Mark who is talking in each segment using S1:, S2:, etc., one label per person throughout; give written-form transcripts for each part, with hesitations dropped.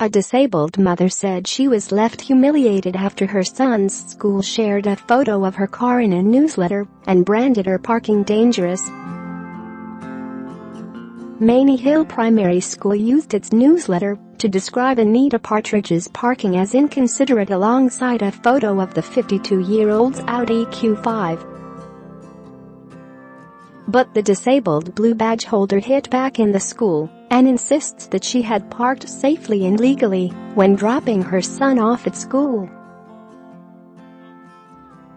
S1: A disabled mother said she was left humiliated after her son's school shared a photo of her car in a newsletter and branded her parking dangerous. Many Hill Primary School used its newsletter to describe Anita Partridge's parking as inconsiderate alongside a photo of the 52-year-old's Audi Q5. But the disabled blue badge holder hit back in the school and insists that she had parked safely and legally when dropping her son off at school.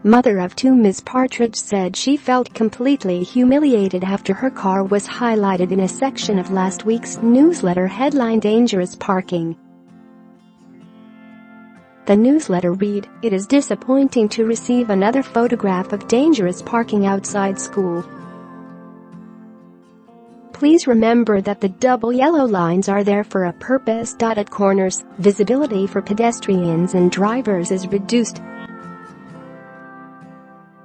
S1: Mother of two Ms. Partridge said she felt completely humiliated after her car was highlighted in a section of last week's newsletter headlined "Dangerous Parking." The newsletter read, "It is disappointing to receive another photograph of dangerous parking outside school. Please remember that the double yellow lines are there for a purpose. At corners, visibility for pedestrians and drivers is reduced.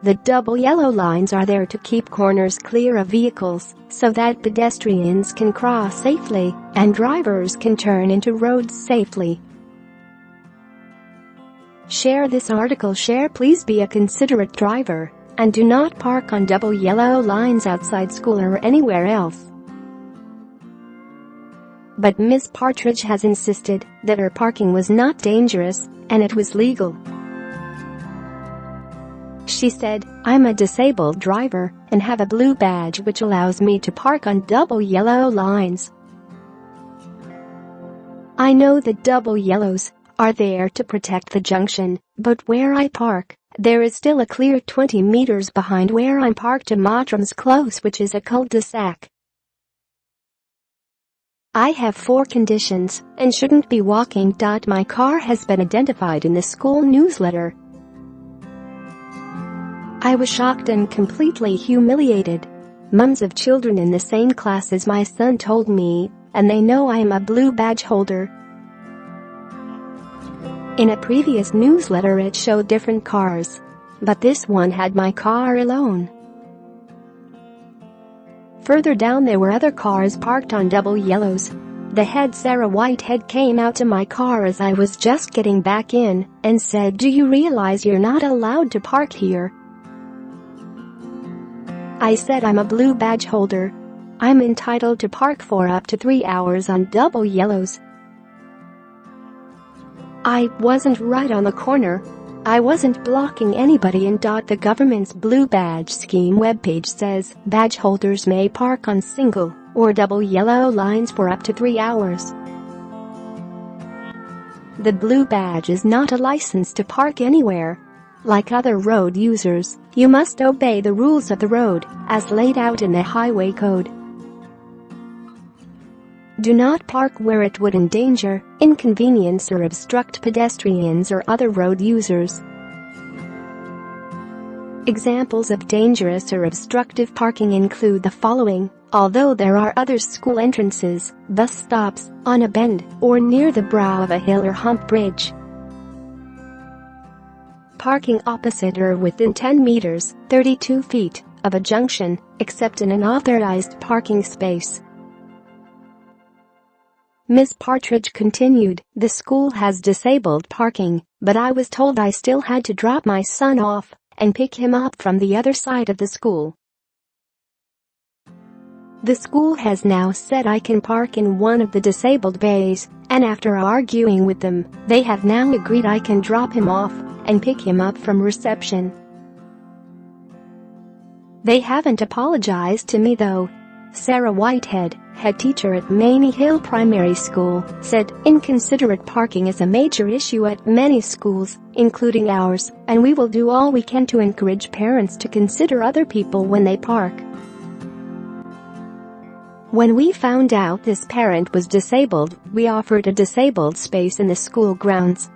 S1: The double yellow lines are there to keep corners clear of vehicles so that pedestrians can cross safely and drivers can turn into roads safely. Share this article. Share. Please be a considerate driver and do not park on double yellow lines outside school or anywhere else." But Ms. Partridge has insisted that her parking was not dangerous and it was legal. She said, "I'm a disabled driver and have a blue badge which allows me to park on double yellow lines. I know that double yellows are there to protect the junction, but where I park, there is still a clear 20 meters behind where I'm parked to Mottram's Close, which is a cul-de-sac. I have 4 conditions and shouldn't be walking. My car has been identified in the school newsletter. I was shocked and completely humiliated. Mums of children in the same class as my son told me, and they know I am a blue badge holder." In a previous newsletter it showed different cars, but this one had my car alone. Further down there were other cars parked on double yellows. The head Sarah Whitehead came out to my car as I was just getting back in and said, "Do you realize you're not allowed to park here?" I said, "I'm a blue badge holder. I'm entitled to park for up to 3 hours on double yellows. I wasn't right on the corner. I wasn't blocking anybody." The government's blue badge scheme webpage says badge holders may park on single or double yellow lines for up to 3 hours. The blue badge is not a license to park anywhere. Like other road users, you must obey the rules of the road as laid out in the Highway Code. Do not park where it would endanger, inconvenience or obstruct pedestrians or other road users. Examples of dangerous or obstructive parking include the following: although there are other school entrances, bus stops, on a bend, or near the brow of a hill or hump bridge. Parking opposite or within 10 meters, 32 feet, of a junction, except in an authorized parking space. Ms. Partridge continued, "The school has disabled parking, but I was told I still had to drop my son off and pick him up from the other side of the school. The school has now said I can park in one of the disabled bays, and after arguing with them, they have now agreed I can drop him off and pick him up from reception. They haven't apologized to me though." Sarah Whitehead, head teacher at Many Hill Primary School, said, "Inconsiderate parking is a major issue at many schools, including ours, and we will do all we can to encourage parents to consider other people when they park." When we found out this parent was disabled, we offered a disabled space in the school grounds.